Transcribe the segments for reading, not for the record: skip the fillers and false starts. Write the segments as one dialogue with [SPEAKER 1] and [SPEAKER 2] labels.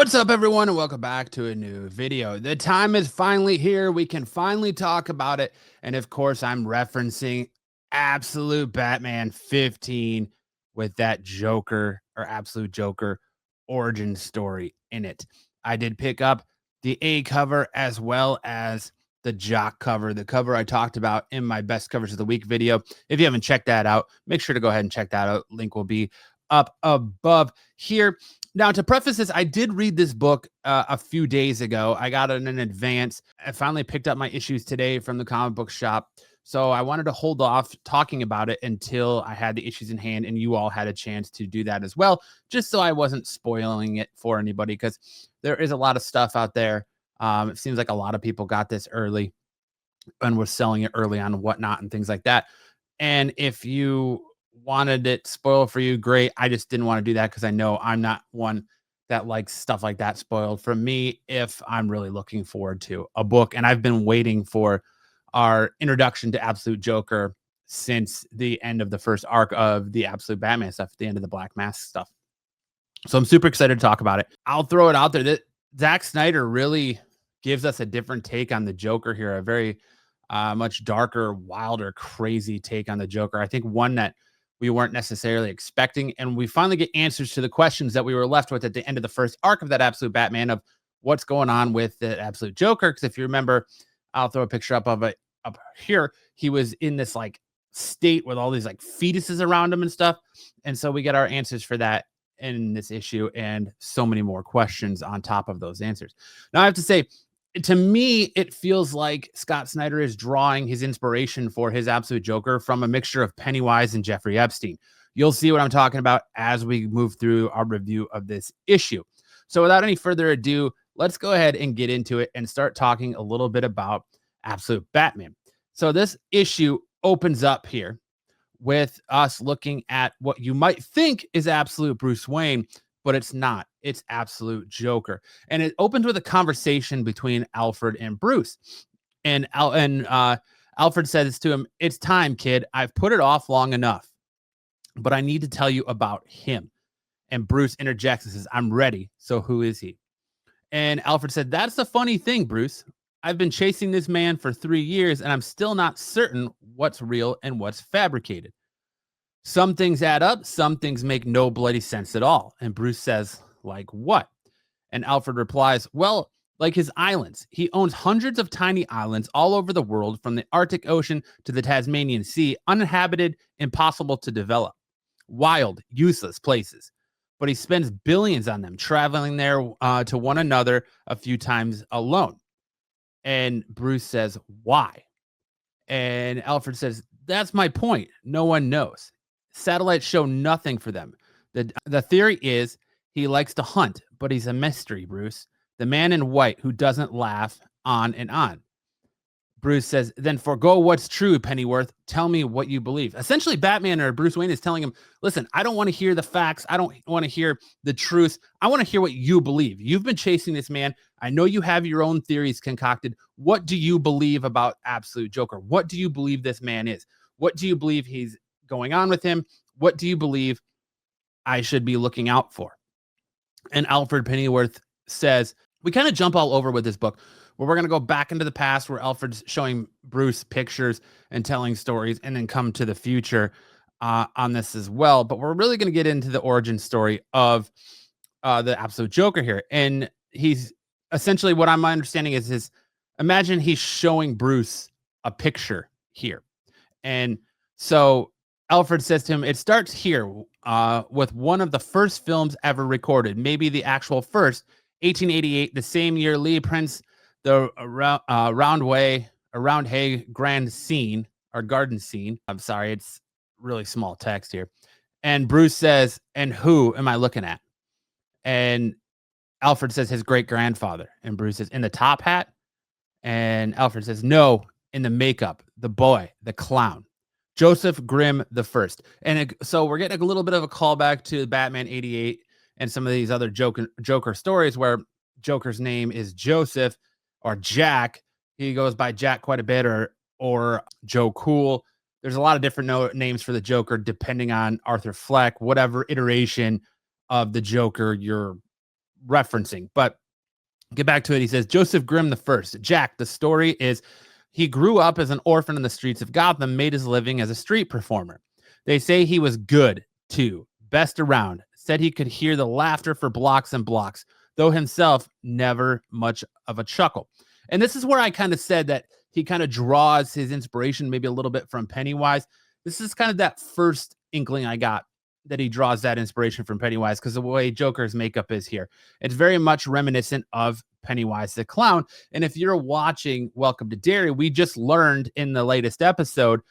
[SPEAKER 1] What's up, everyone, and welcome back to a new video. The time is finally here. We can finally talk about it. And of course, I'm referencing Absolute Batman 15 with that Joker or Absolute Joker origin story in it. I did pick up the A cover as well as the Jock cover, the cover I talked about in my best covers of the week video. If you haven't checked that out, make sure to go ahead and check that out. Link will be up above here. Now, to preface this, I did read this book a few days ago. I got it in advance. I finally picked up my issues today from the comic book shop. So I wanted to hold off talking about it until I had the issues in hand and you all had a chance to do that as well, just so I wasn't spoiling it for anybody, because there is a lot of stuff out there. It seems like a lot of people got this early and were selling it early on and whatnot and things like that. And if you wanted it spoiled for you, great. I just didn't want to do that because I know I'm not one that likes stuff like that spoiled for me if I'm really looking forward to a book. And I've been waiting for our introduction to Absolute Joker since the end of the first arc of the Absolute Batman stuff, at the end of the Black Mask stuff. So I'm super excited to talk about it. I'll throw it out there that Zack Snyder really gives us a different take on the Joker here, a very much darker, wilder, crazy take on the Joker. I think one that we weren't necessarily expecting. And we finally get answers to the questions that we were left with at the end of the first arc of that Absolute Batman of what's going on with the Absolute Joker. Because if you remember, I'll throw a picture up of it up here. He was in this like state with all these like fetuses around him and stuff. And so we get our answers for that in this issue and so many more questions on top of those answers. Now, I have to say, to me, it feels like Scott Snyder is drawing his inspiration for his Absolute Joker from a mixture of Pennywise and Jeffrey Epstein. You'll see what I'm talking about as we move through our review of this issue. So without any further ado, let's go ahead and get into it and start talking a little bit about Absolute Batman. So this issue opens up here with us looking at what you might think is Absolute Bruce Wayne, but it's not. It's Absolute Joker. And it opens with a conversation between Alfred and Bruce. And Alfred says to him, "It's time, kid. I've put it off long enough, but I need to tell you about him." And Bruce interjects and says, "I'm ready. So who is he?" And Alfred said, "That's the funny thing, Bruce. I've been chasing this man for 3 years, and I'm still not certain what's real and what's fabricated. Some things add up, some things make no bloody sense at all." And Bruce says, "Like what?" And Alfred replies, "Well, like his islands. He owns hundreds of tiny islands all over the world, from the Arctic Ocean to the Tasmanian Sea, uninhabited, impossible to develop. Wild, useless places. But he spends billions on them, traveling there to one another a few times alone." And Bruce says, "Why?" And Alfred says, "That's my point. No one knows. Satellites show nothing for them. The theory is he likes to hunt, but he's a mystery, Bruce. The man in white who doesn't laugh, on and on." Bruce says, "Then forgo what's true, Pennyworth. Tell me what you believe." Essentially, Batman or Bruce Wayne is telling him, listen, I don't want to hear the facts. I don't want to hear the truth. I want to hear what you believe. You've been chasing this man. I know you have your own theories concocted. What do you believe about Absolute Joker? What do you believe this man is? What do you believe he's going on with him? What do you believe I should be looking out for? And Alfred Pennyworth says, we kind of jump all over with this book, where we're going to go back into the past, where Alfred's showing Bruce pictures and telling stories, and then come to the future on this as well. But we're really going to get into the origin story of the Absolute Joker here. And he's essentially, what I'm understanding is imagine he's showing Bruce a picture here. And so Alfred says to him, "It starts here with one of the first films ever recorded, maybe the actual first, 1888, the same year Lee prints the Roundhay grand scene, or garden scene." I'm sorry, it's really small text here. And Bruce says, "And who am I looking at?" And Alfred says, "His great grandfather." And Bruce says, "In the top hat?" And Alfred says, "No, in the makeup, the boy, the clown. Joseph Grimm V." And so we're getting a little bit of a callback to Batman 88 and some of these other Joker stories where Joker's name is Joseph or Jack. He goes by Jack quite a bit, or Joe Cool. There's a lot of different names for the Joker depending on Arthur Fleck, whatever iteration of the Joker you're referencing. But get back to it. He says, Joseph Grimm the first. Jack, the story is he grew up as an orphan in the streets of Gotham, made his living as a street performer. They say he was good, too, best around, said he could hear the laughter for blocks and blocks, though himself never much of a chuckle. And this is where I kind of said that he kind of draws his inspiration maybe a little bit from Pennywise. This is kind of that first inkling I got that he draws that inspiration from Pennywise, because the way Joker's makeup is here, it's very much reminiscent of Pennywise the Clown. And if you're watching Welcome to Derry, we just learned in the latest episode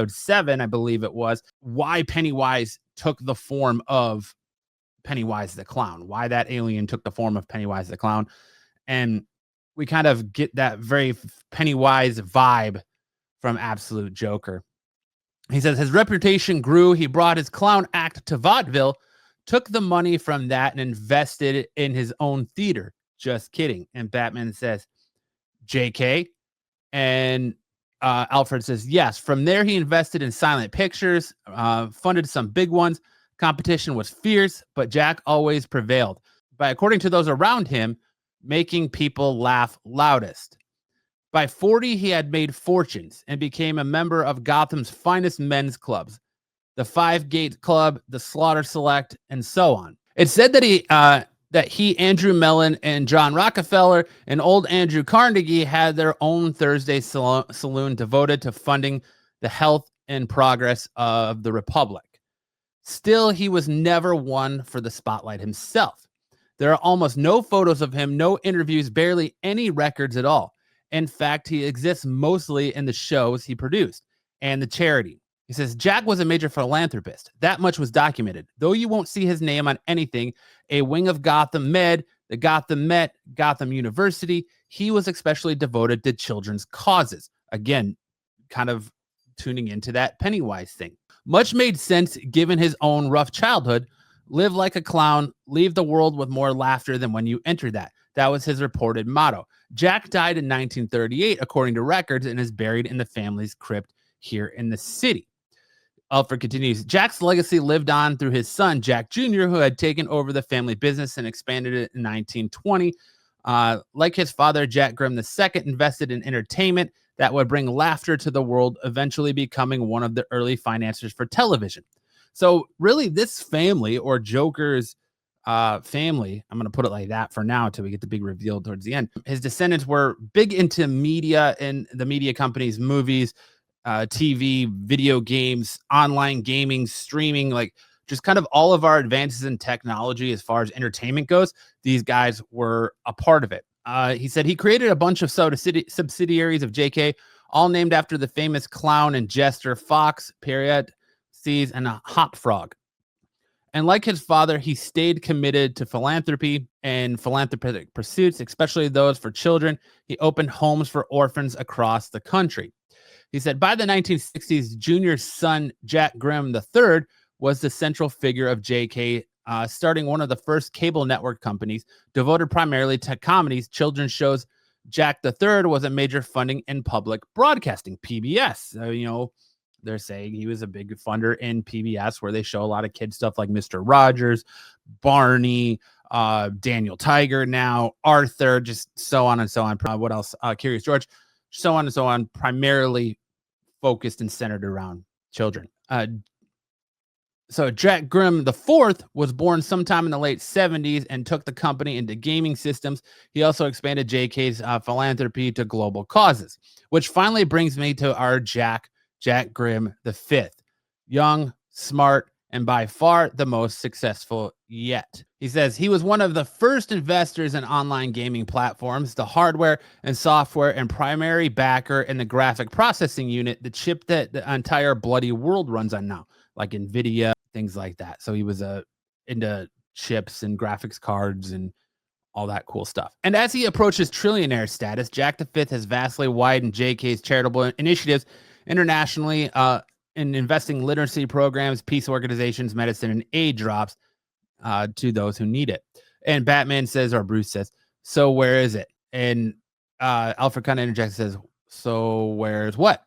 [SPEAKER 1] 7, I believe it was, why Pennywise took the form of Pennywise the Clown, why that alien took the form of Pennywise the Clown. And we kind of get that very Pennywise vibe from Absolute Joker. He says his reputation grew. He brought his clown act to vaudeville, took the money from that and invested it in his own theater. Just kidding. And Batman says, JK. And Alfred says, yes. From there, he invested in silent pictures, funded some big ones. Competition was fierce, but Jack always prevailed by, according to those around him, making people laugh loudest. By 40, he had made fortunes and became a member of Gotham's finest men's clubs, the Five Gate Club, the Slaughter Select, and so on. It said that he, Andrew Mellon, and John Rockefeller, and old Andrew Carnegie had their own Thursday saloon devoted to funding the health and progress of the Republic. Still, he was never one for the spotlight himself. There are almost no photos of him, no interviews, barely any records at all. In fact, he exists mostly in the shows he produced and the charity. He says, Jack was a major philanthropist. That much was documented. Though you won't see his name on anything, a wing of Gotham Med, the Gotham Met, Gotham University, he was especially devoted to children's causes. Again, kind of tuning into that Pennywise thing. Much made sense given his own rough childhood. Live like a clown, leave the world with more laughter than when you enter that. That was his reported motto. Jack died in 1938, according to records, and is buried in the family's crypt here in the city. Alfred continues, Jack's legacy lived on through his son, Jack Jr., who had taken over the family business and expanded it in 1920. Like his father, Jack Grimm II invested in entertainment that would bring laughter to the world, eventually becoming one of the early financiers for television. So really, this family, or Joker's family, I'm going to put it like that for now until we get the big reveal towards the end. His descendants were big into media and the media companies, movies, TV, video games, online gaming, streaming, like just kind of all of our advances in technology as far as entertainment goes. These guys were a part of it. He said he created a bunch of subsidiaries of JK, all named after the famous clown and jester Fox, Period, Seas, and a Hop Frog. And like his father, he stayed committed to philanthropy and philanthropic pursuits, especially those for children. He opened homes for orphans across the country. He said by the 1960s, Junior's son, Jack Grimm III, was the central figure of JK, starting one of the first cable network companies devoted primarily to comedies, children's shows. Jack III was a major funding in public broadcasting, PBS. They're saying he was a big funder in PBS, where they show a lot of kid stuff like Mr. Rogers, Barney, Daniel Tiger, now Arthur, just so on and so on. What else? Curious George, so on and so on, primarily focused and centered around children. So Jack Grimm IV was born sometime in the late 70s and took the company into gaming systems. He also expanded JK's philanthropy to global causes, which finally brings me to our Jack Grimm V. Young, smart, and by far the most successful yet. He says he was one of the first investors in online gaming platforms, the hardware and software, and primary backer in the graphic processing unit, the chip that the entire bloody world runs on now, like NVIDIA, things like that. So he was into chips and graphics cards and all that cool stuff. And as he approaches trillionaire status, Jack V has vastly widened JK's charitable initiatives internationally, in investing literacy programs, peace organizations, medicine, and aid drops to those who need it. And Batman says, or Bruce says, so where is it? And Alfred kind of interjects, says, so where's what?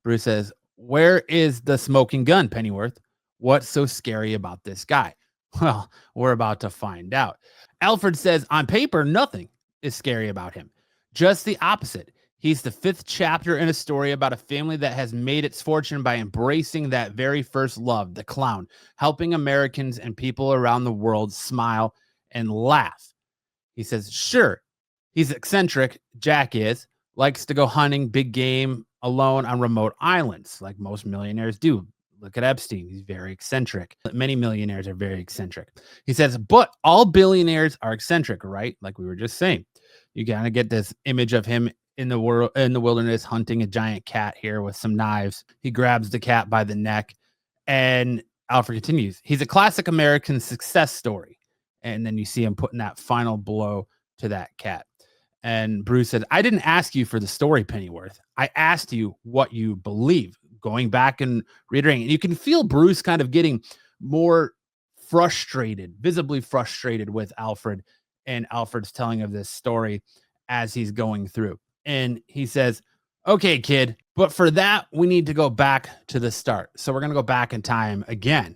[SPEAKER 1] Bruce says, where is the smoking gun, Pennyworth? What's so scary about this guy? Well, we're about to find out. Alfred says, on paper, nothing is scary about him. Just the opposite. He's the fifth chapter in a story about a family that has made its fortune by embracing that very first love, the clown, helping Americans and people around the world smile and laugh. He says, sure, he's eccentric, Jack is, likes to go hunting big game alone on remote islands, like most millionaires do. Look at Epstein. He's very eccentric. Many millionaires are very eccentric. He says, but all billionaires are eccentric, right? Like we were just saying. You kind of get this image of him in the world, in the wilderness, hunting a giant cat here with some knives. He grabs the cat by the neck, and Alfred continues. He's a classic American success story. And then you see him putting that final blow to that cat. And Bruce said, I didn't ask you for the story, Pennyworth. I asked you what you believe. Going back and reiterating, and you can feel Bruce kind of getting more frustrated, visibly frustrated with Alfred and Alfred's telling of this story as he's going through. And he says, okay, kid, but for that, we need to go back to the start. So we're going to go back in time again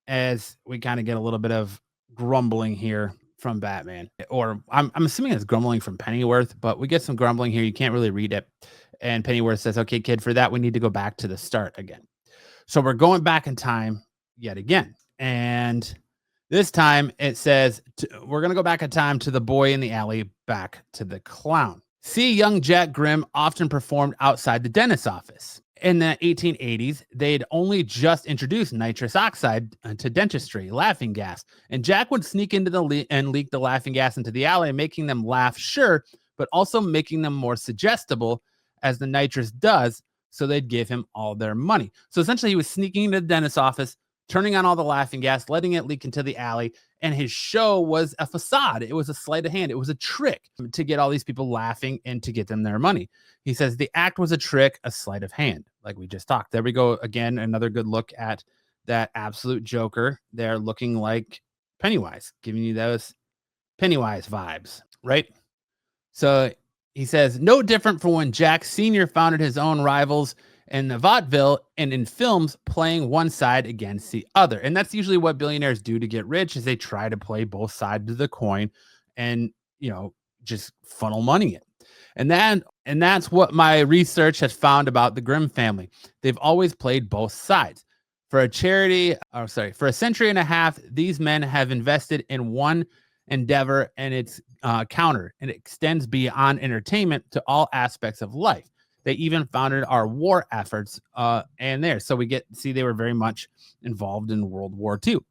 [SPEAKER 1] as we kind of get a little bit of grumbling here from Batman, or I'm assuming it's grumbling from Pennyworth, but we get some grumbling here. You can't really read it. And Pennyworth says, okay, kid, for that, we need to go back to the start again. So we're going back in time yet again. And this time it says, we're going to go back in time to the boy in the alley, back to the clown. See, young Jack Grimm often performed outside the dentist's office. In the 1880s, they'd only just introduced nitrous oxide to dentistry, laughing gas. And Jack would sneak into the and leak the laughing gas into the alley, making them laugh, sure, but also making them more suggestible as the nitrous does, so they'd give him all their money. So essentially, he was sneaking into the dentist's office, turning on all the laughing gas, letting it leak into the alley, and his show was a facade. It was a sleight of hand. It was a trick to get all these people laughing and to get them their money. He says the act was a trick, a sleight of hand, like we just talked. There we go again, another good look at that absolute Joker there looking like Pennywise, giving you those Pennywise vibes, right? So he says, no different from when Jack Sr. founded his own rivals in the vaudeville and in films, playing one side against the other. And that's usually what billionaires do to get rich, is they try to play both sides of the coin and, you know, just funnel money in. And that's what my research has found about the Grimm family. They've always played both sides. For a century and a half, these men have invested in one endeavor and its counter, and it extends beyond entertainment to all aspects of life. They even founded our war efforts and there. So we see they were very much involved in World War II. And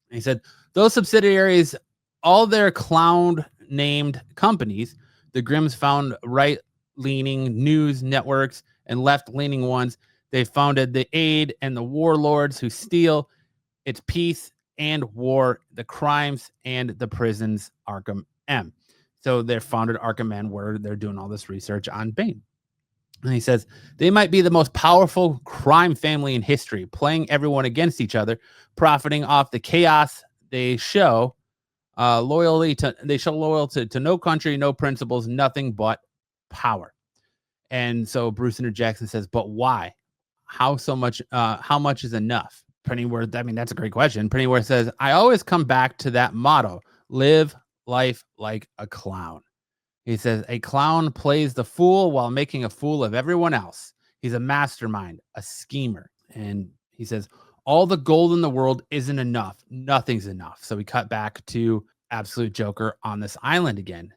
[SPEAKER 1] he said, those subsidiaries, all their clown named companies, the Grimms found right-leaning news networks and left-leaning ones. They founded the aid and the warlords who steal. It's peace and war, the crimes and the prisons, Arkham M. So they founded Arkham M, where they're doing all this research on Bane. And he says, they might be the most powerful crime family in history, playing everyone against each other, profiting off the chaos they show. Loyalty to no country, no principles, nothing but power. And so Bruce Jackson says, but why? How much is enough? Pennyworth, I mean, that's a great question. Pennyworth says, I always come back to that motto, live life like a clown. He says, a clown plays the fool while making a fool of everyone else. He's a mastermind, a schemer. And he says, all the gold in the world isn't enough. Nothing's enough. So we cut back to absolute Joker on this island again.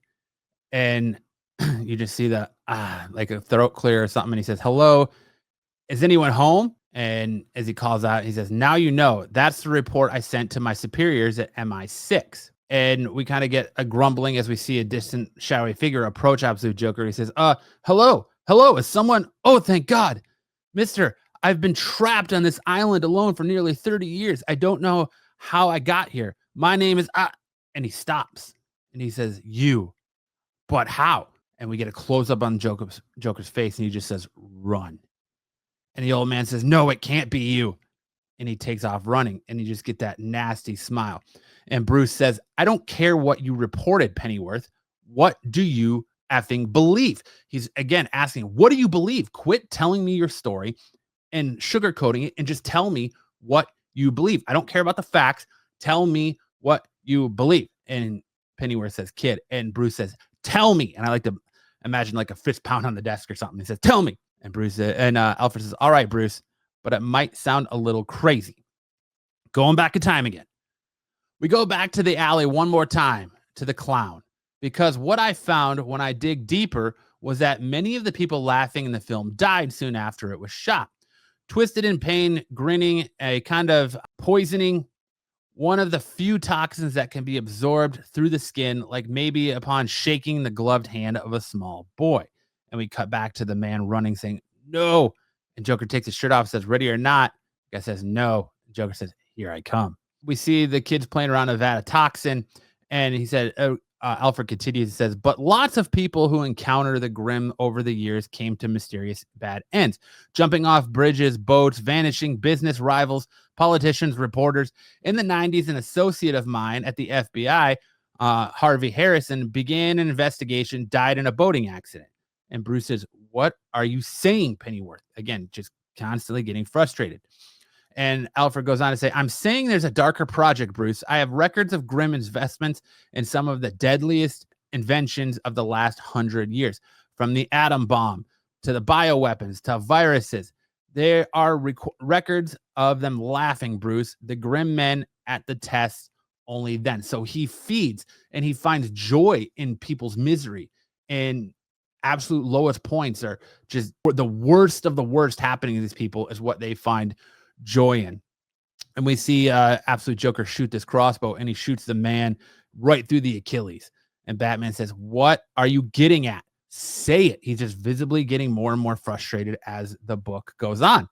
[SPEAKER 1] And you just see like a throat clear or something. And he says, hello, is anyone home? And as he calls out, he says, now you know. That's the report I sent to my superiors at MI6. And we kind of get a grumbling as we see a distant, shadowy figure approach absolute Joker. He says, hello, is someone? Oh, thank God. Mister, I've been trapped on this island alone for nearly 30 years. I don't know how I got here. My name is, and he stops and he says, you, but how? And we get a close up on Joker's face, and he just says, run. And the old man says, no, it can't be you. And he takes off running, and you just get that nasty smile. And Bruce says, I don't care what you reported, Pennyworth. What do you effing believe? He's again asking, what do you believe? Quit telling me your story and sugarcoating it, and just tell me what you believe. I don't care about the facts. Tell me what you believe. And Pennyworth says, kid. And Bruce says, tell me. And I like to imagine like a fist pound on the desk or something. He says, tell me. And Alfred says, all right, Bruce, but it might sound a little crazy. Going back in time again. We go back to the alley one more time to the clown, because what I found when I dig deeper was that many of the people laughing in the film died soon after it was shot. Twisted in pain, grinning, a kind of poisoning, one of the few toxins that can be absorbed through the skin, like maybe upon shaking the gloved hand of a small boy. And we cut back to the man running, saying, no. And Joker takes his shirt off, says, ready or not. Guy says, no. Joker says, here I come. We see the kids playing around a vat of toxin. And he said, Alfred continues, says, but lots of people who encounter the Grimm over the years came to mysterious bad ends, jumping off bridges, boats, vanishing business rivals, politicians, reporters. In the 90s, an associate of mine at the FBI, Harvey Harrison, began an investigation, died in a boating accident. And Bruce says, what are you saying, Pennyworth? Again, just constantly getting frustrated. And Alfred goes on to say, I'm saying there's a darker project, Bruce. I have records of Grimm investments in some of the deadliest inventions of the last 100 years, from the atom bomb to the bioweapons to viruses. There are records of them laughing, Bruce, the Grimm men at the tests only then. So he feeds and he finds joy in people's misery, and absolute lowest points are just the worst of the worst happening to these people is what they find joy in. And we see absolute Joker shoot this crossbow, and he shoots the man right through the Achilles. And Batman says, what are you getting at? Say it. He's just visibly getting more and more frustrated as the book goes on.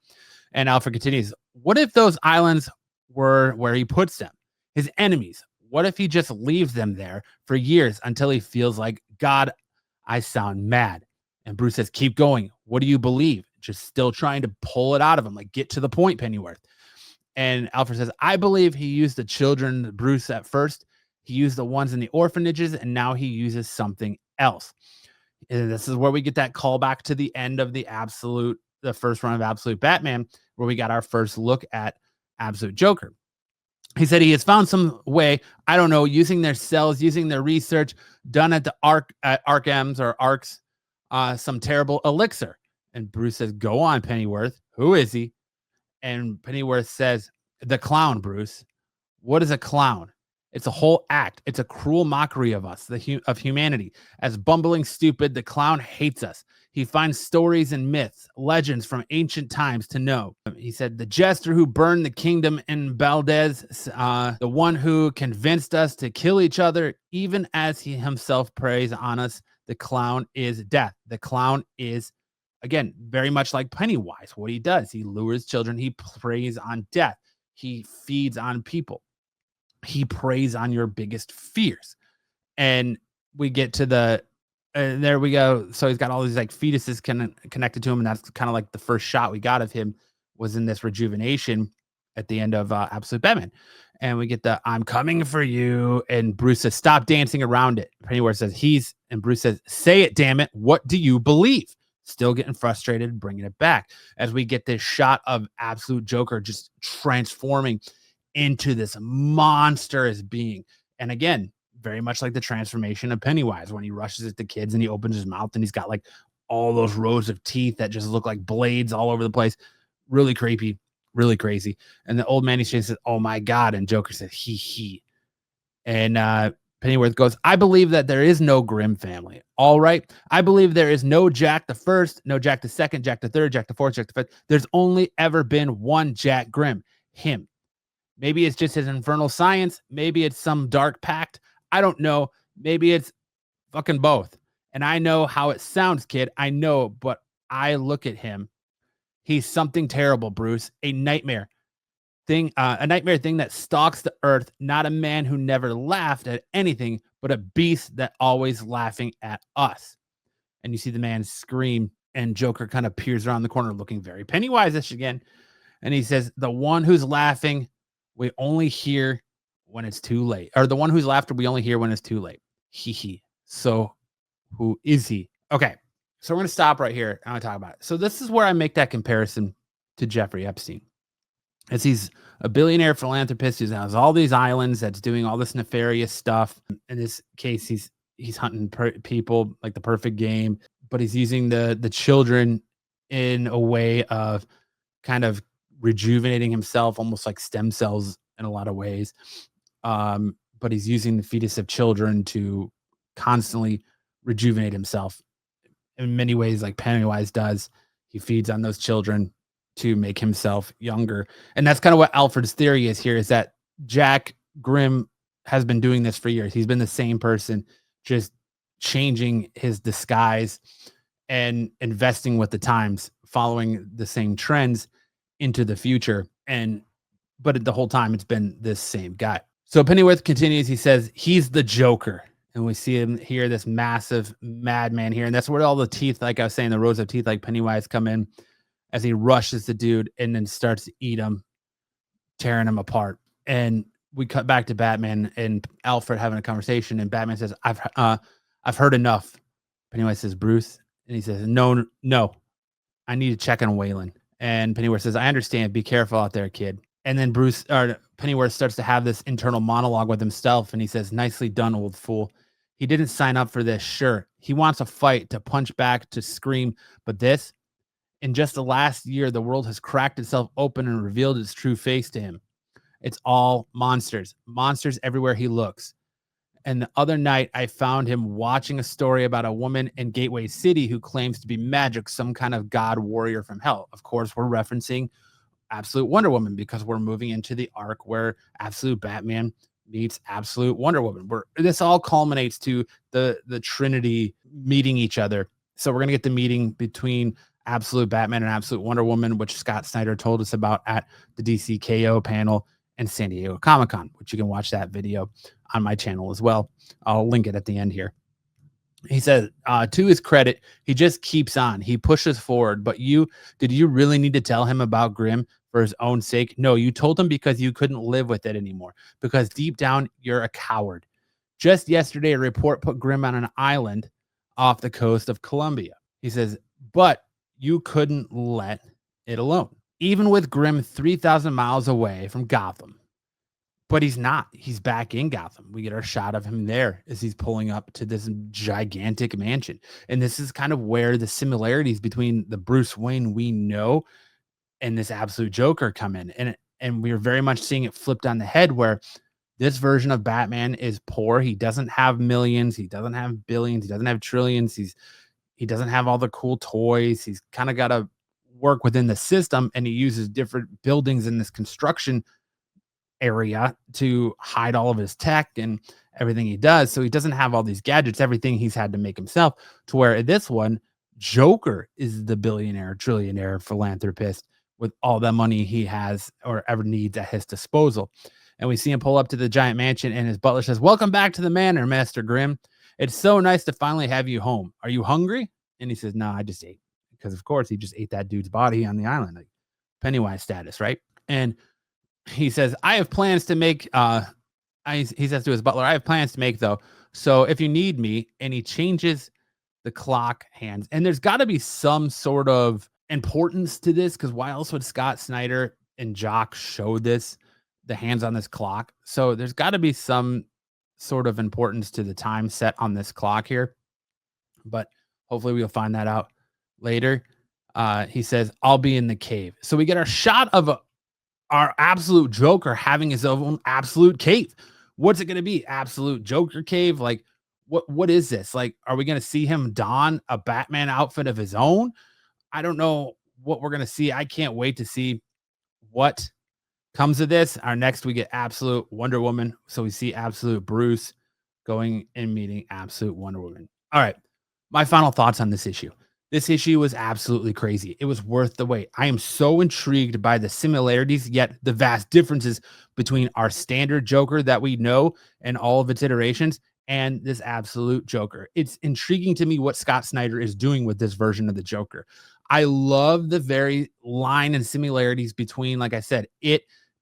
[SPEAKER 1] And Alfred continues, what if those islands were where he puts them, his enemies? What if he just leaves them there for years until he feels like, God, I sound mad? And Bruce says, keep going. What do you believe? Just still trying to pull it out of him, like, get to the point, Pennyworth. And Alfred says, I believe he used the children, Bruce, at first. He used the ones in the orphanages, and now he uses something else. And this is where we get that callback to the end of the first run of Absolute Batman, where we got our first look at Absolute Joker. He said he has found some way, I don't know, using their cells, using their research done at the Arkhams or Arcs, some terrible elixir. And Bruce says, go on, Pennyworth. Who is he? And Pennyworth says, the clown, Bruce. What is a clown? It's a whole act. It's a cruel mockery of us, of humanity. As bumbling stupid, the clown hates us. He finds stories and myths, legends from ancient times to know. He said, the jester who burned the kingdom in Valdez, the one who convinced us to kill each other, even as he himself preys on us, the clown is death. The clown is, again, very much like Pennywise. What he does, he lures children. He preys on death. He feeds on people. He preys on your biggest fears. And we get to there we go. So he's got all these like fetuses connected to him. And that's kind of like the first shot we got of him was in this rejuvenation at the end of Absolute Batman. And we get the, I'm coming for you. And Bruce says, stop dancing around it. Pennyworth says, and Bruce says, say it, damn it. What do you believe? Still getting frustrated, bringing it back as we get this shot of Absolute Joker just transforming into this monstrous being. And again, very much like the transformation of Pennywise when he rushes at the kids and he opens his mouth and he's got like all those rows of teeth that just look like blades all over the place. Really creepy, really crazy. And the old man he says, oh my God. And Joker says, he. And Pennyworth goes, I believe that there is no Grimm family. All right. I believe there is no Jack the First, no Jack the Second, Jack the Third, Jack the Fourth, Jack the Fifth. There's only ever been one Jack Grimm, him. Maybe it's just his infernal science. Maybe it's some dark pact. I don't know. Maybe it's fucking both. And I know how it sounds, kid. I know, but I look at him. He's something terrible, Bruce. A nightmare thing that stalks the earth. Not a man who never laughed at anything, but a beast that always laughing at us. And you see the man scream, and Joker kind of peers around the corner, looking very Pennywise-ish again. And he says, the one who's laughing, we only hear when it's too late. Or the one who's laughter, we only hear when it's too late. He. So who is he? Okay. So we're going to stop right here. I'm going to talk about it. So this is where I make that comparison to Jeffrey Epstein. as he's a billionaire philanthropist who has all these islands that's doing all this nefarious stuff. In this case, he's hunting people like the perfect game, but he's using the children in a way of kind of rejuvenating himself, almost like stem cells in a lot of ways. But he's using the fetus of children to constantly rejuvenate himself in many ways, like Pennywise does. He feeds on those children to make himself younger. And that's kind of what Alfred's theory is here, is that Jack Grimm has been doing this for years. He's been the same person, just changing his disguise and investing with the times, following the same trends into the future. And but the whole time it's been this same guy. So Pennyworth continues. He says he's the Joker, and we see him here, this massive madman here, and that's where all the teeth, like I was saying, the rows of teeth, like Pennywise, come in as he rushes the dude and then starts to eat him, tearing him apart. And we cut back to Batman and Alfred having a conversation, and Batman says, "I've heard enough." Pennywise says, "Bruce," and he says, "No, I need to check on Waylon." And Pennyworth says, "I understand. Be careful out there, kid." And then Pennyworth starts to have this internal monologue with himself, and he says, "Nicely done, old fool. He didn't sign up for this, sure. He wants a fight, to punch back, to scream, but this, in just the last year, the world has cracked itself open and revealed its true face to him. It's all monsters, monsters everywhere he looks. And the other night, I found him watching a story about a woman in Gateway City who claims to be magic, some kind of god warrior from hell." Of course, we're referencing Absolute Wonder Woman because we're moving into the arc where Absolute Batman meets Absolute Wonder Woman. Where this all culminates to the Trinity meeting each other. So we're gonna get the meeting between Absolute Batman and Absolute Wonder Woman, which Scott Snyder told us about at the DCKO panel and San Diego Comic-Con, which you can watch that video on my channel as well. I'll link it at the end here. He says, to his credit, he just keeps on. He pushes forward. But did you really need to tell him about Grimm for his own sake? No, you told him because you couldn't live with it anymore. Because deep down, you're a coward. Just yesterday, a report put Grimm on an island off the coast of Colombia. He says, but you couldn't let it alone. Even with Grimm 3,000 miles away from Gotham, but he's not. He's back in Gotham. We get our shot of him there as he's pulling up to this gigantic mansion. And this is kind of where the similarities between the Bruce Wayne we know and this absolute Joker come in. And we're very much seeing it flipped on the head, where this version of Batman is poor. He doesn't have millions. He doesn't have billions. He doesn't have trillions. He doesn't have all the cool toys. He's kind of got to work within the system, and he uses different buildings in this construction area to hide all of his tech and everything he does. So he doesn't have all these gadgets, everything he's had to make himself, to where this one, Joker is the billionaire, trillionaire philanthropist with all the money he has or ever needs at his disposal. And we see him pull up to the giant mansion, and his butler says, "Welcome back to the manor, Master Grimm. It's so nice to finally have you home. Are you hungry?" And he says, "No, I just ate." Because of course he just ate that dude's body on the island, like Pennywise status, right? And he says, "I have plans to make." He says to his butler, "I have plans to make, though. So if you need me," and he changes the clock hands. And there's got to be some sort of importance to this, because why else would Scott Snyder and Jock show this, the hands on this clock? So there's got to be some sort of importance to the time set on this clock here. But hopefully we'll find that out later. He says, "I'll be in the cave." So we get our shot of our absolute Joker having his own absolute cave. What's it going to be? Absolute Joker cave? Like, what is this? Like, are we going to see him don a Batman outfit of his own? I don't know what we're going to see. I can't wait to see what comes of this. Our next, we get absolute Wonder Woman. So we see absolute Bruce going and meeting absolute Wonder Woman. All right. My final thoughts on this issue. This issue was absolutely crazy. It was worth the wait. I am so intrigued by the similarities, yet the vast differences between our standard Joker that we know and all of its iterations and this absolute Joker. It's intriguing to me what Scott Snyder is doing with this version of the Joker. I love the very line and similarities between, like I said,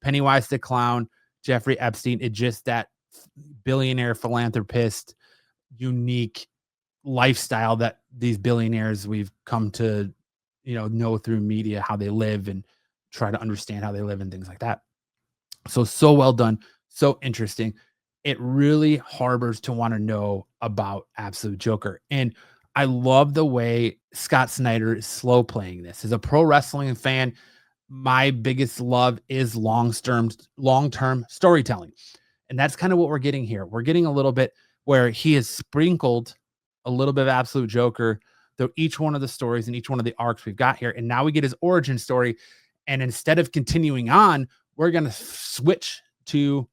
[SPEAKER 1] Pennywise the Clown, Jeffrey Epstein. It just that billionaire philanthropist, unique lifestyle that these billionaires we've come to know through media, how they live and try to understand how they live and things like that. So well done, so interesting. It really harbors to want to know about Absolute Joker. And I love the way Scott Snyder is slow playing this. As a pro wrestling fan, my biggest love is long-term storytelling. And that's kind of what we're getting here. We're getting a little bit where he has sprinkled a little bit of Absolute Joker through each one of the stories and each one of the arcs we've got here. And now we get his origin story. And instead of continuing on, we're going to switch to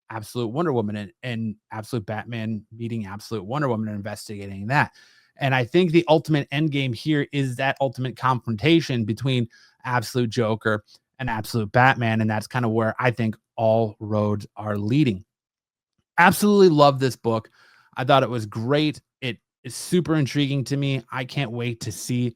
[SPEAKER 1] Absolute Wonder Woman and Absolute Batman meeting Absolute Wonder Woman and investigating that. And I think the ultimate end game here is that ultimate confrontation between Absolute Joker and Absolute Batman. And that's kind of where I think all roads are leading. Absolutely love this book. I thought it was great. It is super intriguing to me. I can't wait to see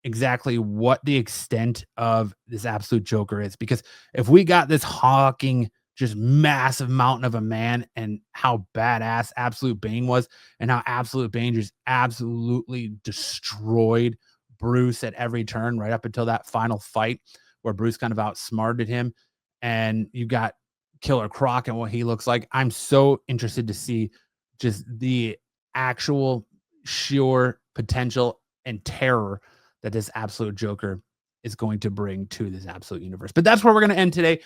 [SPEAKER 1] exactly what the extent of this Absolute Joker is, because if we got this hawking, just massive mountain of a man, and how badass Absolute Bane was, and how Absolute Bane just absolutely destroyed Bruce at every turn right up until that final fight where Bruce kind of outsmarted him, and you got Killer Croc and what he looks like. I'm so interested to see just the actual sheer potential and terror that this Absolute Joker is going to bring to this Absolute universe. But that's where we're going to end today.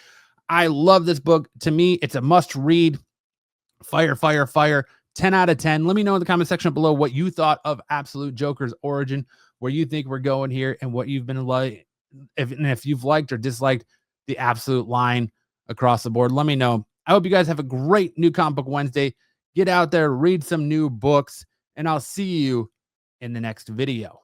[SPEAKER 1] I love this book. To me, it's a must read. Fire, fire, fire. 10 out of 10. Let me know in the comment section below what you thought of Absolute Joker's origin, where you think we're going here, and what you've been like, if you've liked or disliked the Absolute line across the board. Let me know. I hope you guys have a great New Comic Book Wednesday. Get out there, read some new books, and I'll see you in the next video.